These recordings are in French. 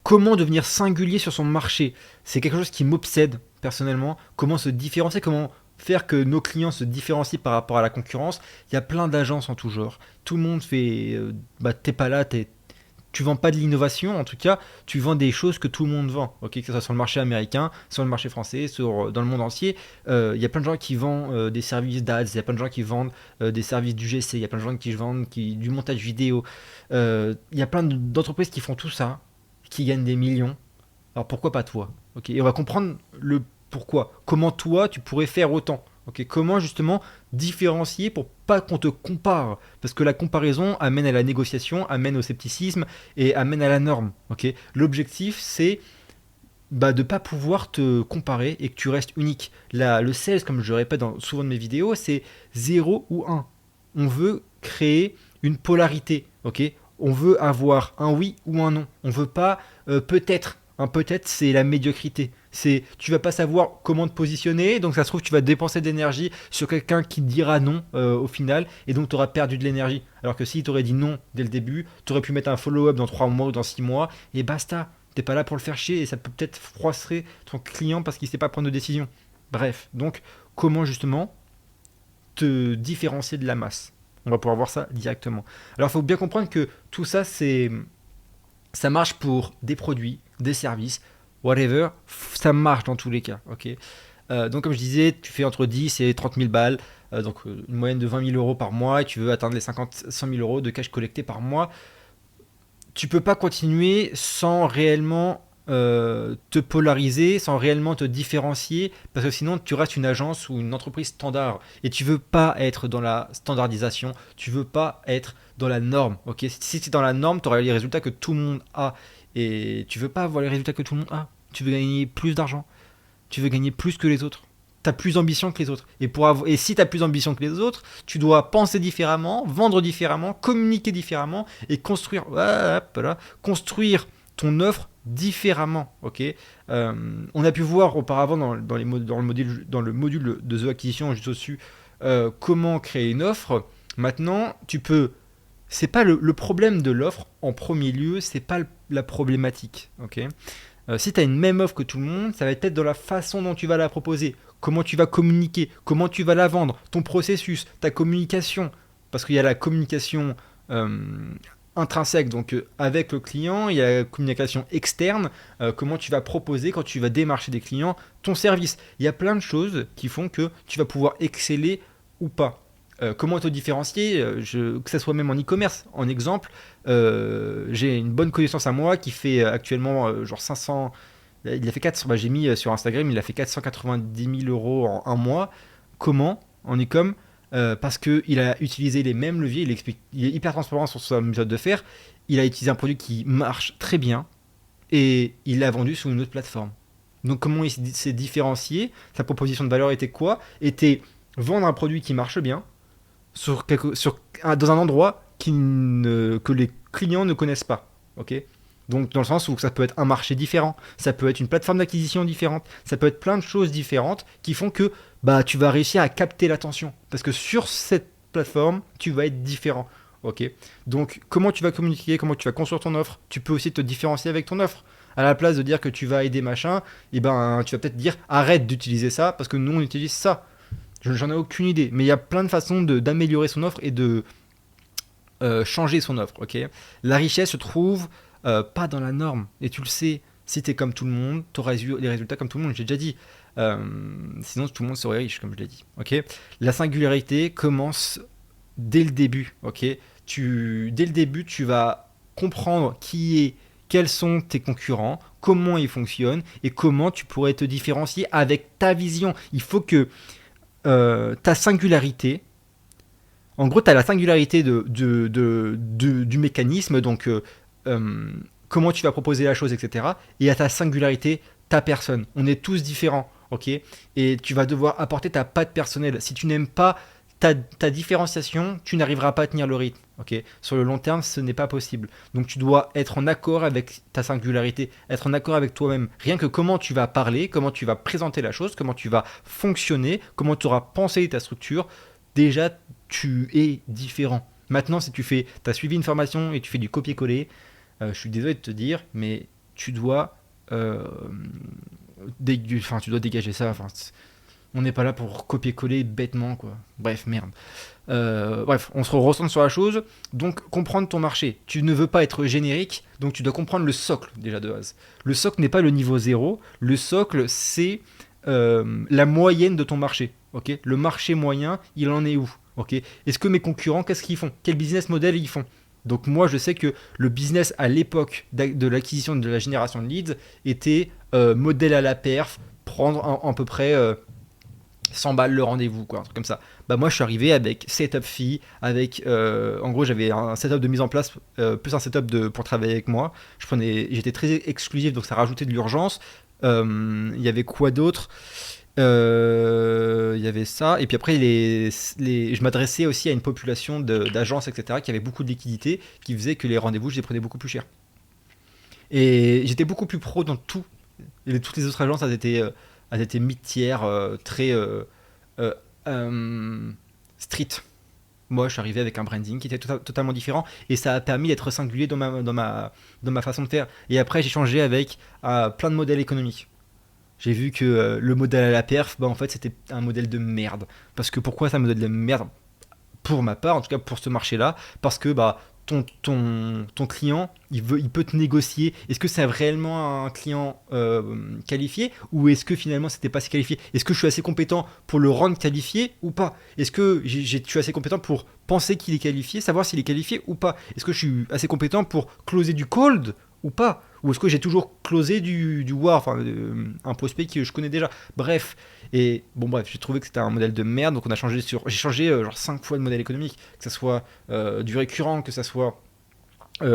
Comment devenir singulier sur son marché? C'est quelque chose qui m'obsède personnellement. Comment se différencier? Comment faire que nos clients se différencient par rapport à la concurrence? Il y a plein d'agences en tout genre. Tout le monde fait. T'es pas là, tu vends pas de l'innovation, en tout cas, tu vends des choses que tout le monde vend, ok, que ce soit sur le marché américain, sur le marché français, dans le monde entier. Il y a plein de gens qui vendent des services d'ads, il y a plein de gens qui vendent des services du GC, il y a plein de gens qui vendent du montage vidéo. Il y a plein d'entreprises qui font tout ça, qui gagnent des millions. Alors pourquoi pas toi? Ok, et on va comprendre le pourquoi. Comment toi tu pourrais faire autant? Ok, comment justement différencier pour pas qu'on te compare? Parce que la comparaison amène à la négociation, amène au scepticisme et amène à la norme. Ok, l'objectif c'est de pas pouvoir te comparer et que tu restes unique. Le sales, comme je le répète dans souvent de mes vidéos, c'est zéro ou un. On veut créer une polarité, ok. On veut avoir un oui ou un non. On veut pas peut-être. Un peut-être, c'est la médiocrité. C'est tu vas pas savoir comment te positionner, donc ça se trouve tu vas dépenser de l'énergie sur quelqu'un qui te dira non au final, et donc tu auras perdu de l'énergie. Alors que si tu aurais dit non dès le début, tu aurais pu mettre un follow-up dans 3 mois ou dans 6 mois, et basta. T'es pas là pour le faire chier et ça peut peut-être froisser ton client parce qu'il sait pas prendre de décision. Bref, donc comment justement te différencier de la masse? On va pouvoir voir ça directement. Alors il faut bien comprendre que tout ça, ça marche pour des produits, des services, whatever, ça marche dans tous les cas. Ok. Donc comme je disais, tu fais entre 10 et 30 000 balles, donc une moyenne de 20 000 euros par mois, et tu veux atteindre les 50, 100 000 euros de cash collecté par mois. Tu peux pas continuer sans réellement te polariser, sans réellement te différencier, parce que sinon tu restes une agence ou une entreprise standard. Et tu veux pas être dans la standardisation, tu veux pas être dans la norme. Ok, si tu es dans la norme, tu auras les résultats que tout le monde a. Et tu veux pas avoir les résultats que tout le monde a. Tu veux gagner plus d'argent, tu veux gagner plus que les autres. Tu as plus d'ambition que les autres. Et si tu as plus d'ambition que les autres, tu dois penser différemment, vendre différemment, communiquer différemment et construire, voilà, construire ton offre différemment. Ok. On a pu voir auparavant dans le module de The Acquisition juste au-dessus comment créer une offre. Maintenant, tu peux. C'est pas le problème de l'offre en premier lieu, c'est pas la problématique. Ok. Si tu as une même offre que tout le monde, ça va être dans la façon dont tu vas la proposer, comment tu vas communiquer, comment tu vas la vendre, ton processus, ta communication. Parce qu'il y a la communication euh, intrinsèque, donc avec le client, il y a la communication externe, comment tu vas proposer quand tu vas démarcher des clients ton service. Il y a plein de choses qui font que tu vas pouvoir exceller ou pas. Comment te différencier, que ce soit même en e-commerce. En exemple, j'ai une bonne connaissance à moi qui fait actuellement genre 500. Il a fait 400, j'ai mis sur Instagram, il a fait 490 000 euros en un mois. Comment? En e-com? Parce qu'il a utilisé les mêmes leviers, il est hyper transparent sur sa méthode de faire. Il a utilisé un produit qui marche très bien et il l'a vendu sur une autre plateforme. Donc comment il s'est différencié? Sa proposition de valeur était quoi? Était vendre un produit qui marche bien dans un endroit que les clients ne connaissent pas. Ok. Donc dans le sens où ça peut être un marché différent, ça peut être une plateforme d'acquisition différente, ça peut être plein de choses différentes qui font que tu vas réussir à capter l'attention. Parce que sur cette plateforme, tu vas être différent. Ok. Donc comment tu vas communiquer, comment tu vas construire ton offre, tu peux aussi te différencier avec ton offre. À la place de dire que tu vas aider machin, tu vas peut-être dire arrête d'utiliser ça parce que nous on utilise ça. J'en ai aucune idée, mais il y a plein de façons d'améliorer son offre et de changer son offre. Ok. La richesse se trouve pas dans la norme, et tu le sais. Si tu es comme tout le monde, tu auras eu les résultats comme tout le monde. J'ai déjà dit. Euh, Sinon, tout le monde serait riche, comme je l'ai dit. Ok. La singularité commence dès le début. Ok. Dès le début, tu vas comprendre quels sont tes concurrents, comment ils fonctionnent et comment tu pourrais te différencier avec ta vision. Il faut que ta singularité, en gros, tu as la singularité du mécanisme, donc euh, comment tu vas proposer la chose, etc. Et à ta singularité, ta personne. On est tous différents, ok. Et tu vas devoir apporter ta patte personnelle. Si tu n'aimes pas ta différenciation, tu n'arriveras pas à tenir le rythme, ok. Sur le long terme, ce n'est pas possible. Donc tu dois être en accord avec ta singularité, être en accord avec toi-même. Rien que comment tu vas parler, comment tu vas présenter la chose, comment tu vas fonctionner, comment tu auras pensé ta structure, déjà tu es différent. Maintenant, si tu as suivi une formation et tu fais du copier-coller, je suis désolé de te dire, mais tu dois, euh, tu dois dégager ça. Enfin, on n'est pas là pour copier-coller bêtement, quoi. Bref, merde. Bref, on se recentre sur la chose. Donc, comprendre ton marché. Tu ne veux pas être générique, donc tu dois comprendre le socle déjà de base. Le socle n'est pas le niveau zéro. Le socle, c'est la moyenne de ton marché. Ok, le marché moyen, il en est où? Ok, est-ce que mes concurrents, qu'est-ce qu'ils font? Quel business model ils font? Donc moi, je sais que le business à l'époque de l'acquisition de la génération de leads était modèle à la perf, prendre à peu près 100 balles le rendez-vous, quoi, un truc comme ça. Bah moi je suis arrivé avec setup fee, avec en gros j'avais un setup de mise en place plus un setup pour travailler avec moi. J'étais très exclusif donc ça rajoutait de l'urgence. Il y avait quoi d'autre? Il y avait ça et puis après je m'adressais aussi à une population d'agences etc qui avait beaucoup de liquidités qui faisait que les rendez-vous je les prenais beaucoup plus cher. Et j'étais beaucoup plus pro dans tout. Et toutes les autres agences elles étaient mid-tiers, très euh, euh, street. Moi, je suis arrivé avec un branding qui était totalement différent et ça a permis d'être singulier dans ma façon de faire. Et après, j'ai changé avec plein de modèles économiques. J'ai vu que le modèle à la perf, bah, en fait, c'était un modèle de merde. Parce que pourquoi c'est un modèle de merde? Pour ma part, en tout cas pour ce marché-là, parce que bah, ton client, il peut te négocier. Est-ce que c'est réellement un client qualifié ou est-ce que finalement c'était pas assez qualifié? Est-ce que je suis assez compétent pour le rendre qualifié ou pas? Est-ce que je suis assez compétent pour penser qu'il est qualifié, savoir s'il est qualifié ou pas? Est-ce que je suis assez compétent pour closer du cold ou pas? Ou est-ce que j'ai toujours closé du war, enfin un prospect que je connais déjà? Bref, et bon bref, j'ai trouvé que c'était un modèle de merde, donc j'ai changé genre 5 fois de modèle économique, que ce soit du récurrent, que ce soit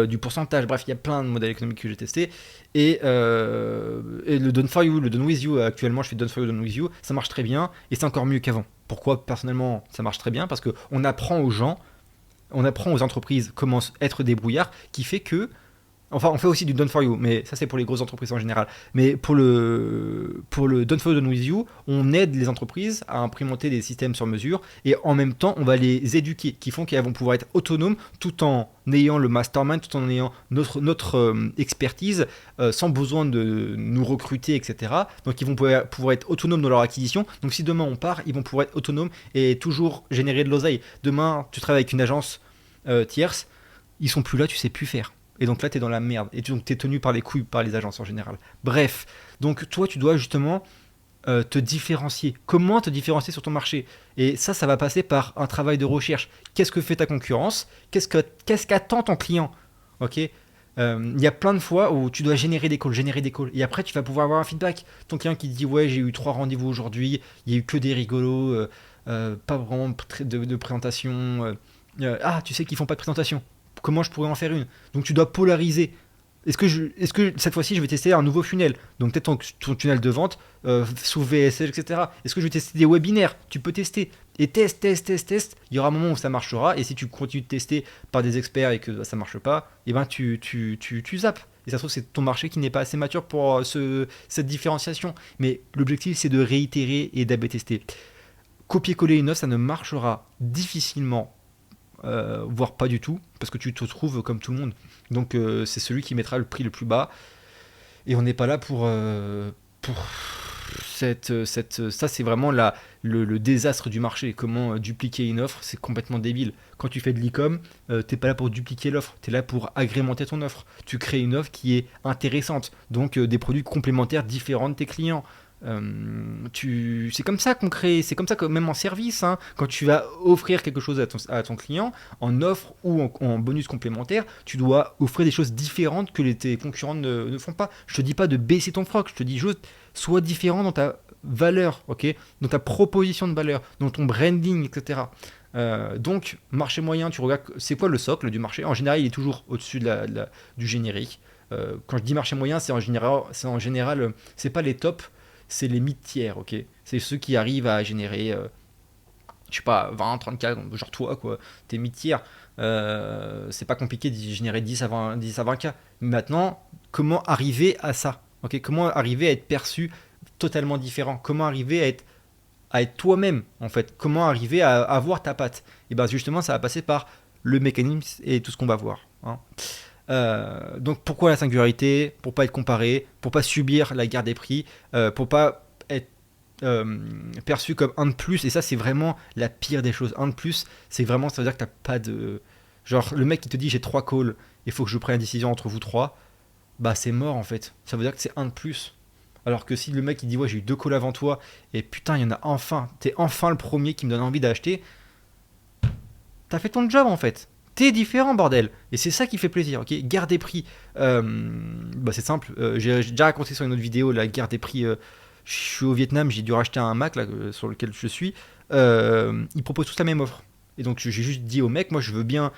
du pourcentage, bref, il y a plein de modèles économiques que j'ai testés. Et le Done for You, le Done with You, actuellement je fais Done for You, Done with You, ça marche très bien et c'est encore mieux qu'avant. Pourquoi personnellement ça marche très bien? Parce qu'on apprend aux gens, on apprend aux entreprises comment être débrouillards, qui fait que enfin, on fait aussi du done for you, mais ça c'est pour les grosses entreprises en général. Mais pour le done for you, done with you, on aide les entreprises à implémenter des systèmes sur mesure et en même temps on va les éduquer, qui font qu'elles vont pouvoir être autonomes tout en ayant le mastermind, tout en ayant notre expertise, sans besoin de nous recruter, etc. Donc ils vont pouvoir être autonomes dans leur acquisition. Donc si demain on part, ils vont pouvoir être autonomes et toujours générer de l'oseille. Demain, tu travailles avec une agence tierce, ils sont plus là, tu sais plus faire. Et donc là, tu es dans la merde. Et donc, tu es tenu par les couilles par les agences en général. Bref, donc toi, tu dois justement te différencier. Comment te différencier sur ton marché? Et ça va passer par un travail de recherche. Qu'est-ce que fait ta concurrence? Qu'est-ce qu'attend ton client? Ok. Il y a plein de fois où tu dois générer des calls, générer des calls. Et après, tu vas pouvoir avoir un feedback. Ton client qui te dit ouais, j'ai eu 3 rendez-vous aujourd'hui, il y a eu que des rigolos, pas vraiment de présentation. Ah, tu sais qu'ils font pas de présentation. Comment je pourrais en faire une? Donc tu dois polariser. Est-ce que cette fois-ci je vais tester un nouveau funnel? Donc peut-être ton tunnel de vente sous VSL, etc. Est-ce que je vais tester des webinaires? Tu peux tester. Et teste. Il y aura un moment où ça marchera. Et si tu continues de tester par des experts et que ça marche pas, et ben tu zappes. Et ça se trouve, c'est ton marché qui n'est pas assez mature pour cette différenciation. Mais l'objectif, c'est de réitérer et d'AB tester. Copier-coller une offre, ça ne marchera difficilement voire pas du tout, parce que tu te trouves comme tout le monde. Donc c'est celui qui mettra le prix le plus bas. Et on n'est pas là pour ça c'est vraiment le désastre du marché. Comment dupliquer une offre, c'est complètement débile. Quand tu fais de l'e-com, t'es pas là pour dupliquer l'offre, t'es là pour agrémenter ton offre. Tu crées une offre qui est intéressante, donc des produits complémentaires différents de tes clients. C'est comme ça qu'on crée, c'est comme ça que même en service, hein, quand tu vas offrir quelque chose à ton client, en offre ou en bonus complémentaire, tu dois offrir des choses différentes que tes concurrents ne font pas. Je te dis pas de baisser ton froc, je te dis juste, sois différent dans ta valeur, ok, dans ta proposition de valeur, dans ton branding, etc. Donc, marché moyen, tu regardes, c'est quoi le socle du marché? En général, il est toujours au-dessus du générique. Quand je dis marché moyen, en général, c'est pas les tops, c'est les mid-tiers, ok? C'est ceux qui arrivent à générer, je sais pas, 20, 30 k, genre toi, quoi. T'es mid-tiers. C'est pas compliqué de générer 10 à 20 k. Maintenant, comment arriver à ça? Ok? Comment arriver à être perçu totalement différent? Comment arriver à être toi-même, en fait? Comment arriver à avoir ta patte? Et bien justement, ça va passer par le mécanisme et tout ce qu'on va voir, hein. Donc pourquoi la singularité? Pour pas être comparé, pour pas subir la guerre des prix, pour pas être perçu comme un de plus. Et ça, c'est vraiment la pire des choses. Un de plus, c'est vraiment, ça veut dire que t'as pas de. Genre, le mec qui te dit j'ai 3 calls, il faut que je prenne une décision entre vous trois, bah c'est mort en fait. Ça veut dire que c'est un de plus. Alors que si le mec il dit ouais j'ai eu 2 calls avant toi et putain il y en a enfin, t'es enfin le premier qui me donne envie d'acheter, t'as fait ton job en fait. T'es différent bordel. Et c'est ça qui fait plaisir, ok. Guerre des prix. Euh, Bah c'est simple. J'ai déjà raconté sur une autre vidéo la guerre des prix. Je suis au Vietnam, j'ai dû racheter un Mac là, sur lequel je suis. Ils proposent tous la même offre. Et donc j'ai juste dit au mec, moi je veux bien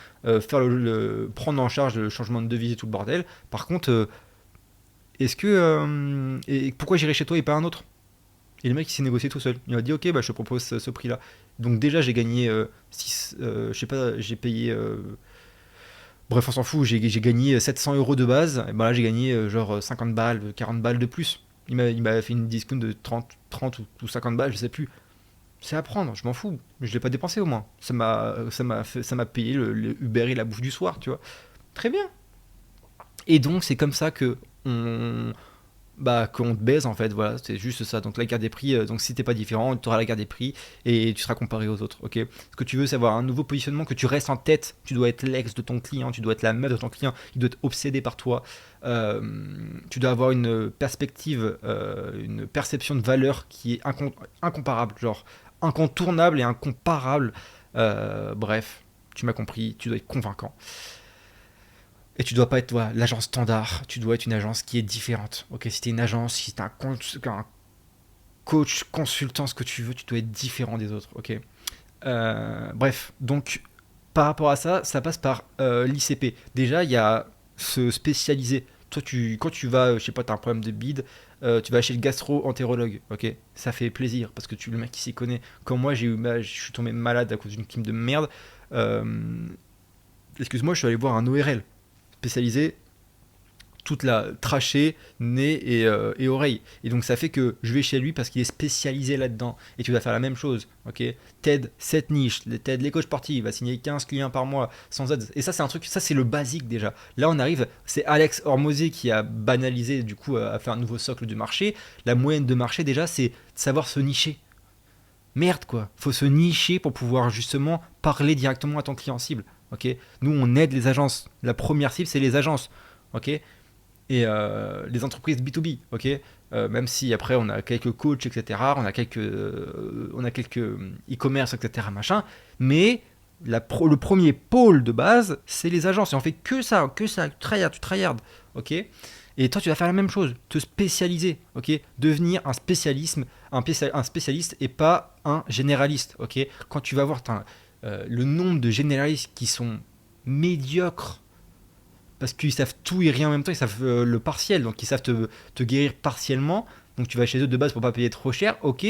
prendre en charge le changement de devise et tout le bordel. Par contre, et pourquoi j'irai chez toi et pas un autre? Et le mec il s'est négocié tout seul. Il m'a dit ok bah je te propose ce prix-là. Donc déjà j'ai gagné 6, je sais pas, j'ai payé bref on s'en fout, j'ai gagné 700 euros de base, et ben là j'ai gagné genre 50 balles, 40 balles de plus. Il m'a fait une discount de 30 ou 50 balles, je sais plus. C'est à prendre, je m'en fous. Je l'ai pas dépensé au moins. Ça m'a payé le Uber et la bouffe du soir, tu vois. Très bien. Et donc c'est comme ça que on, qu'on te baise en fait, voilà, c'est juste ça. Donc la guerre des prix, donc si t'es pas différent, tu auras la guerre des prix et tu seras comparé aux autres, ok. Ce que tu veux, c'est avoir un nouveau positionnement, que tu restes en tête, tu dois être l'ex de ton client, tu dois être la meuf de ton client, il doit être obsédé par toi. Euh, Tu dois avoir une perspective, une perception de valeur qui est incomparable, genre incontournable et incomparable. Bref, tu m'as compris, tu dois être convaincant. Et tu dois pas être voilà, l'agence standard, tu dois être une agence qui est différente. Ok, si t'es une agence, si t'es un coach, consultant, ce que tu veux, tu dois être différent des autres. Ok. Bref, donc par rapport à ça, ça passe par l'ICP. Déjà, il y a se spécialiser. Toi, quand tu vas, je sais pas, t'as un problème de bide, tu vas chez le gastro-entérologue, ok. Ça fait plaisir parce que le mec qui s'y connaît. Comme moi, je suis tombé malade à cause d'une clim de merde. Euh, Excuse-moi, je suis allé voir un ORL spécialisé toute la trachée, nez et oreille. Et donc ça fait que je vais chez lui parce qu'il est spécialisé là-dedans. Et tu vas faire la même chose. Ok. TED, cette niche, TED, les coachs sportifs, il va signer 15 clients par mois sans aide. Et ça, c'est un truc, ça, c'est le basique déjà. Là, on arrive, c'est Alex Hormozy qui a banalisé, du coup, a fait un nouveau socle du marché. La moyenne de marché, déjà, c'est de savoir se nicher. Merde, quoi. Faut se nicher pour pouvoir justement parler directement à ton client cible. Ok. Nous, on aide les agences. La première cible, c'est les agences. Ok. Et les entreprises B2B, ok. Même si après on a quelques coachs, etc. On a quelques e-commerce, etc. Machin. Mais le premier pôle de base, c'est les agences. Et on fait que ça, tu tryhard, ok. Et toi, tu vas faire la même chose, te spécialiser, ok. Devenir un spécialiste et pas un généraliste, ok. Quand tu vas voir le nombre de généralistes qui sont médiocres parce qu'ils savent tout et rien en même temps, ils savent le partiel, donc ils savent te guérir partiellement. Donc tu vas chez eux de base pour pas payer trop cher, ok,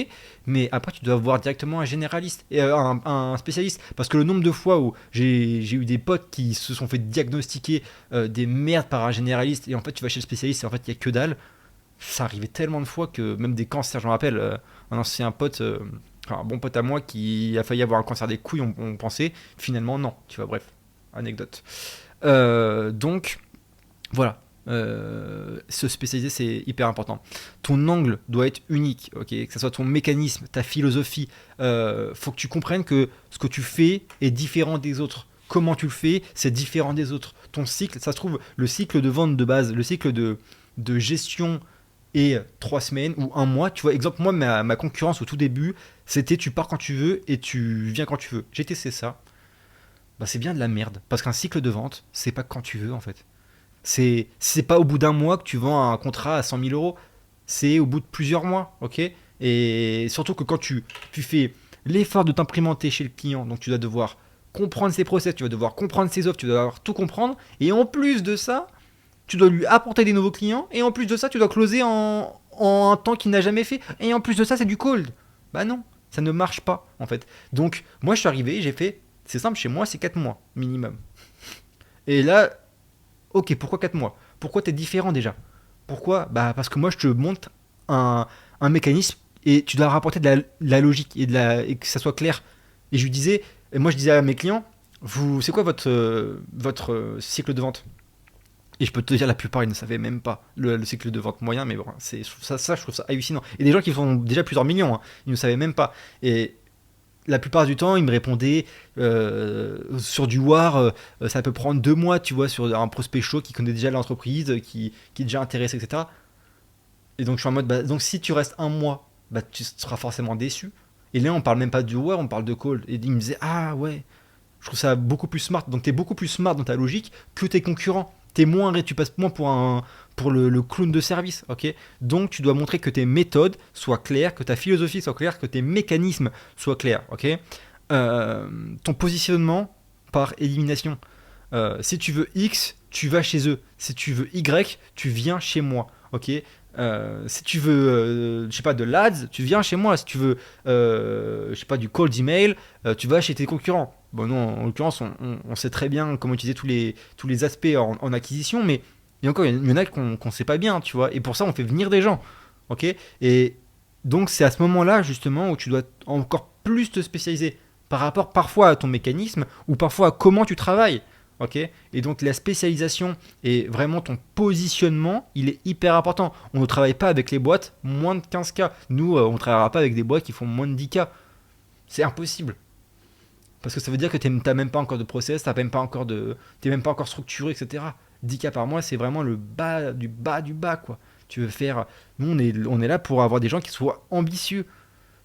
mais après tu dois voir directement un généraliste, et un spécialiste, parce que le nombre de fois où j'ai eu des potes qui se sont fait diagnostiquer des merdes par un généraliste, et en fait tu vas chez le spécialiste et en fait il y a que dalle, ça arrivait tellement de fois que même des cancers, je me rappelle, un ancien pote, enfin, un bon pote à moi qui a failli avoir un cancer des couilles, on pensait, finalement non, tu vois, bref, anecdote. Donc, voilà. Se spécialiser, c'est hyper important. Ton angle doit être unique, ok, que ce soit ton mécanisme, ta philosophie. Faut que tu comprennes que ce que tu fais est différent des autres. Comment tu le fais, c'est différent des autres. Ton cycle, ça se trouve, le cycle de vente de base, le cycle de gestion est 3 semaines ou un mois. Tu vois, exemple, moi, ma concurrence au tout début, c'était tu pars quand tu veux et tu viens quand tu veux. J'ai testé ça. Bah, c'est bien de la merde. Parce qu'un cycle de vente, c'est pas quand tu veux en fait. C'est pas au bout d'un mois que tu vends un contrat à 100 000 euros. C'est au bout de plusieurs mois, ok. Et surtout que quand tu fais l'effort de t'imprimenter chez le client, donc tu dois devoir comprendre ses process, tu vas devoir comprendre ses offres, tu dois devoir tout comprendre. Et en plus de ça, tu dois lui apporter des nouveaux clients. Et en plus de ça, tu dois closer en un temps qu'il n'a jamais fait. Et en plus de ça, c'est du cold. Bah non, ça ne marche pas en fait. Donc moi je suis arrivé, j'ai fait, c'est simple, chez moi c'est 4 mois minimum. Et là, ok, pourquoi 4 mois? Pourquoi t'es différent déjà? Pourquoi? Bah parce que moi je te montre un mécanisme et tu dois rapporter de la logique et que ça soit clair. Et moi je disais à mes clients, c'est quoi votre cycle de vente? Et je peux te dire, la plupart, ils ne savaient même pas le cycle de vente moyen, mais bon, je trouve ça hallucinant. Et des gens qui font déjà plusieurs millions, hein, ils ne savaient même pas. Et la plupart du temps, ils me répondaient sur du War, ça peut prendre 2 mois, tu vois, sur un prospect chaud qui connaît déjà l'entreprise, qui est déjà intéressé, etc. Et donc je suis en mode, bah, donc si tu restes un mois, bah, tu seras forcément déçu. Et là, on parle même pas du War, on parle de Call. Et il me disait, ah ouais, je trouve ça beaucoup plus smart. Donc t'es beaucoup plus smart dans ta logique que tes concurrents. Tu passes moins pour le clown de service, ok. Donc tu dois montrer que tes méthodes soient claires, que ta philosophie soit claire, que tes mécanismes soient clairs, ok. Ton positionnement par élimination. Si tu veux X, tu vas chez eux. Si tu veux Y, tu viens chez moi, ok. Si tu veux, je sais pas, de l'ADS, tu viens chez moi. Si tu veux, je sais pas, du cold email, tu vas chez tes concurrents. Bon, non, en l'occurrence, on sait très bien comment utiliser tous les aspects en acquisition, mais il y en a qu'on sait pas bien, tu vois. Et pour ça, on fait venir des gens, ok. Et donc, c'est à ce moment-là, justement, où tu dois encore plus te spécialiser par rapport parfois à ton mécanisme ou parfois à comment tu travailles, ok. Et donc, la spécialisation et vraiment ton positionnement, il est hyper important. On ne travaille pas avec les boîtes moins de 15K. Nous, on ne travaillera pas avec des boîtes qui font moins de 10K. C'est impossible. Parce que ça veut dire que tu n'as même pas encore de process, t'es même pas encore structuré, etc. 10K par mois, c'est vraiment le bas du bas du bas, quoi. Tu veux faire. Nous, on est là pour avoir des gens qui soient ambitieux.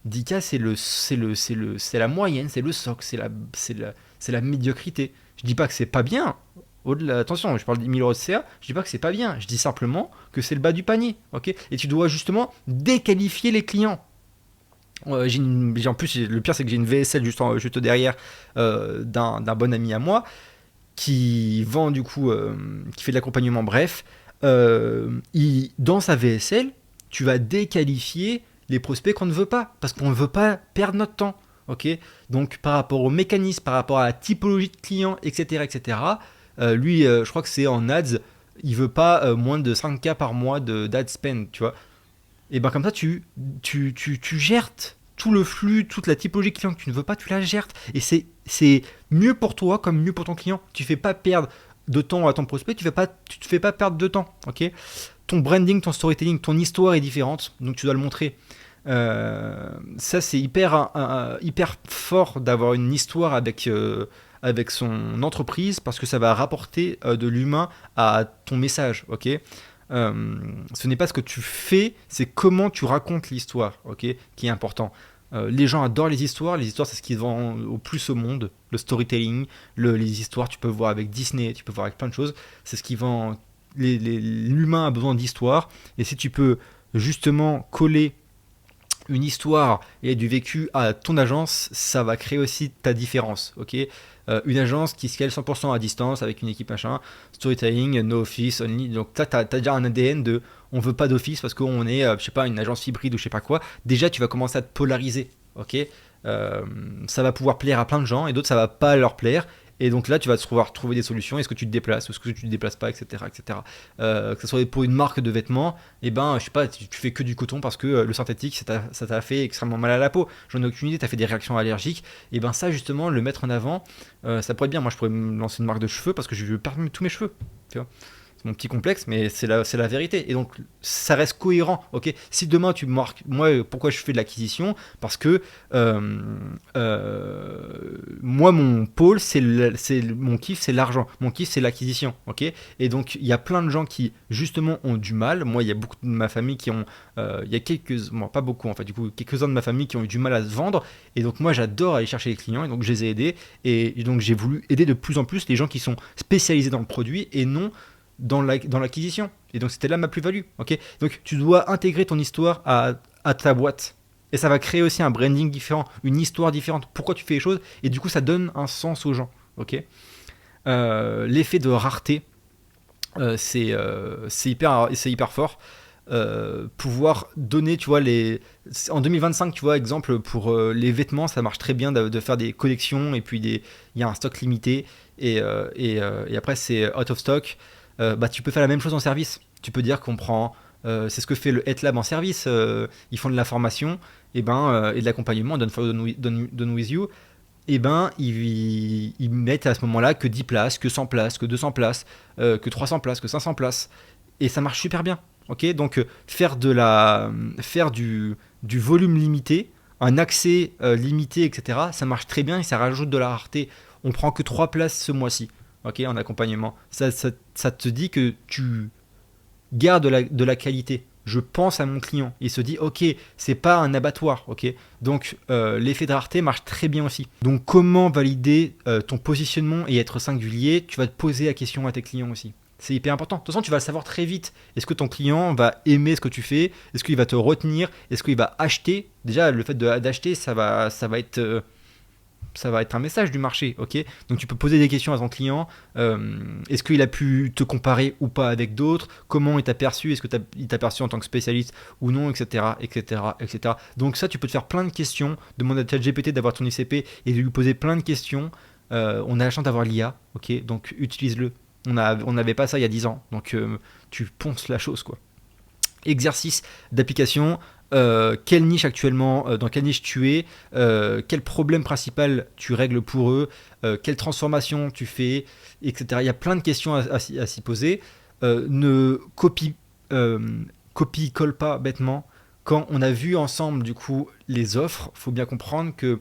10K, c'est la moyenne, c'est le socle, c'est la médiocrité. Je dis pas que c'est pas bien. Attention, je parle de 1000 euros de CA, je dis pas que c'est pas bien. Je dis simplement que c'est le bas du panier, ok. Et tu dois justement déqualifier les clients. En plus, le pire, c'est que j'ai une VSL juste derrière d'un bon ami à moi qui vend du coup, qui fait de l'accompagnement. Bref, dans sa VSL, tu vas déqualifier les prospects qu'on ne veut pas parce qu'on ne veut pas perdre notre temps. Ok. Donc, par rapport au mécanisme, par rapport à la typologie de clients, etc., etc., lui, je crois que c'est en ads, il veut pas moins de 5K par mois d'ad spend, tu vois. Et ben comme ça, tu gères tout le flux, toute la typologie client que tu ne veux pas, tu la gères. Et c'est mieux pour toi comme mieux pour ton client. Tu fais pas perdre de temps à ton prospect, tu te fais pas perdre de temps. Ok. Ton branding, ton storytelling, ton histoire est différente, donc tu dois le montrer. Ça, c'est hyper fort d'avoir une histoire avec son entreprise parce que ça va rapporter de l'humain à ton message. Ok. Ce n'est pas ce que tu fais, c'est comment tu racontes l'histoire, ok, qui est important. Les gens adorent les histoires c'est ce qui vend au plus au monde. Le storytelling, les histoires, tu peux voir avec Disney, tu peux voir avec plein de choses, c'est ce qui vend. L'humain a besoin d'histoire, et si tu peux justement coller une histoire et du vécu à ton agence, ça va créer aussi ta différence, ok. Une agence qui scale 100% à distance avec une équipe machin, storytelling, no office, only. Donc là, t'as déjà un ADN de on veut pas d'office parce qu'on est, je sais pas, une agence hybride ou je sais pas quoi. Déjà, tu vas commencer à te polariser, ok. Ça va pouvoir plaire à plein de gens et d'autres, ça va pas leur plaire. Et donc là, tu vas pouvoir trouver des solutions. Est-ce que tu te déplaces, est-ce que tu te déplaces pas, etc., etc. Que ce soit pour une marque de vêtements, et ben, je sais pas, tu fais que du coton parce que le synthétique, ça t'a fait extrêmement mal à la peau. J'en ai aucune idée. T'as fait des réactions allergiques. Et ben ça, justement, le mettre en avant, ça pourrait être bien. Moi, je pourrais me lancer une marque de cheveux parce que je veux perdre tous mes cheveux. Tu vois, c'est mon petit complexe, mais c'est la vérité. Et donc, ça reste cohérent. Ok. Si demain tu marques, moi, pourquoi je fais de l'acquisition? Parce que moi, mon pôle, mon kiff, c'est l'argent. Mon kiff, c'est l'acquisition. Ok. Et donc, il y a plein de gens qui justement ont du mal. Moi, il y a beaucoup de ma famille qui ont, il y a bon, pas beaucoup en fait. Du coup, quelques-uns de ma famille qui ont eu du mal à se vendre. Et donc, moi, j'adore aller chercher les clients. Et donc, je les ai aidés. Et donc, j'ai voulu aider de plus en plus les gens qui sont spécialisés dans le produit et non dans l'acquisition. Et donc c'était là ma plus-value. Ok. Donc tu dois intégrer ton histoire à ta boîte. Et ça va créer aussi un branding différent, une histoire différente. Pourquoi tu fais les choses. Et du coup ça donne un sens aux gens. Ok. L'effet de rareté, c'est hyper fort. Pouvoir donner, tu vois, en 2025, tu vois, exemple pour les vêtements, ça marche très bien de faire des collections et puis il y a un stock limité et après c'est out of stock. Bah, tu peux faire la même chose en service. Tu peux dire qu'on prend, c'est ce que fait le Head Lab en service. Ils font de la formation et de l'accompagnement, done with you. et ben ils mettent à ce moment-là que 10 places, que 100 places, que 200 places, que 300 places, que 500 places. Et ça marche super bien. Ok, donc faire du volume limité, un accès limité, etc. Ça marche très bien et ça rajoute de la rareté. On prend que 3 places ce mois-ci, ok, en accompagnement. Ça te dit que tu gardes de la qualité. Je pense à mon client. Il se dit, ok, c'est pas un abattoir, ok. Donc l'effet de rareté marche très bien aussi. Donc comment valider ton positionnement et être singulier? Tu vas te poser la question à tes clients aussi. C'est hyper important. De toute façon, tu vas le savoir très vite. Est-ce que ton client va aimer ce que tu fais? Est-ce qu'il va te retenir? Est-ce qu'il va acheter? Déjà, le fait d'acheter, ça va être un message du marché, ok. Donc tu peux poser des questions à ton client. Est-ce qu'il a pu te comparer ou pas avec d'autres? Comment il t'a perçu? Est-ce que il t'a perçu en tant que spécialiste ou non, etc., etc., etc. Donc ça, tu peux te faire plein de questions. Demander à ChatGPT d'avoir ton ICP et de lui poser plein de questions. On a la chance d'avoir l'IA, ok. Donc utilise-le. On n'avait pas ça il y a 10 ans. Donc tu ponces la chose, quoi. Exercice d'application. Quelle niche actuellement, dans quelle niche tu es, quel problème principal tu règles pour eux, quelle transformation tu fais, etc. Il y a plein de questions à s'y poser. Ne copie-colle pas bêtement. Quand on a vu ensemble du coup les offres, il faut bien comprendre que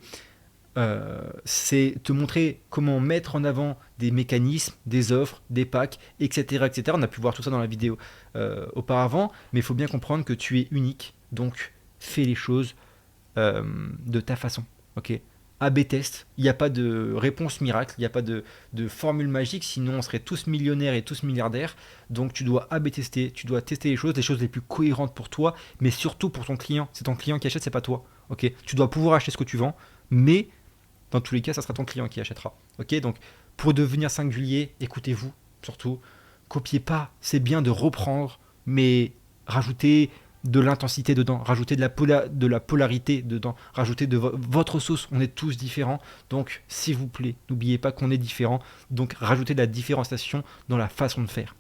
c'est te montrer comment mettre en avant des mécanismes, des offres, des packs, etc., etc. On a pu voir tout ça dans la vidéo auparavant, mais il faut bien comprendre que tu es unique, donc fais les choses euh, de ta façon. Ok. A/B test, il n'y a pas de réponse miracle, il n'y a pas de formule magique, sinon on serait tous millionnaires et tous milliardaires. Donc tu dois A/B tester, tu dois tester les choses les plus cohérentes pour toi, mais surtout pour ton client. C'est ton client qui achète, c'est pas toi. Ok. Tu dois pouvoir acheter ce que tu vends, mais dans tous les cas, ça sera ton client qui achètera. Ok, donc pour devenir singulier, écoutez-vous surtout. Copiez pas. C'est bien de reprendre, mais rajoutez de l'intensité dedans, rajoutez de la polarité dedans, rajoutez de votre sauce. On est tous différents, donc s'il vous plaît, n'oubliez pas qu'on est différents. Donc rajoutez de la différenciation dans la façon de faire.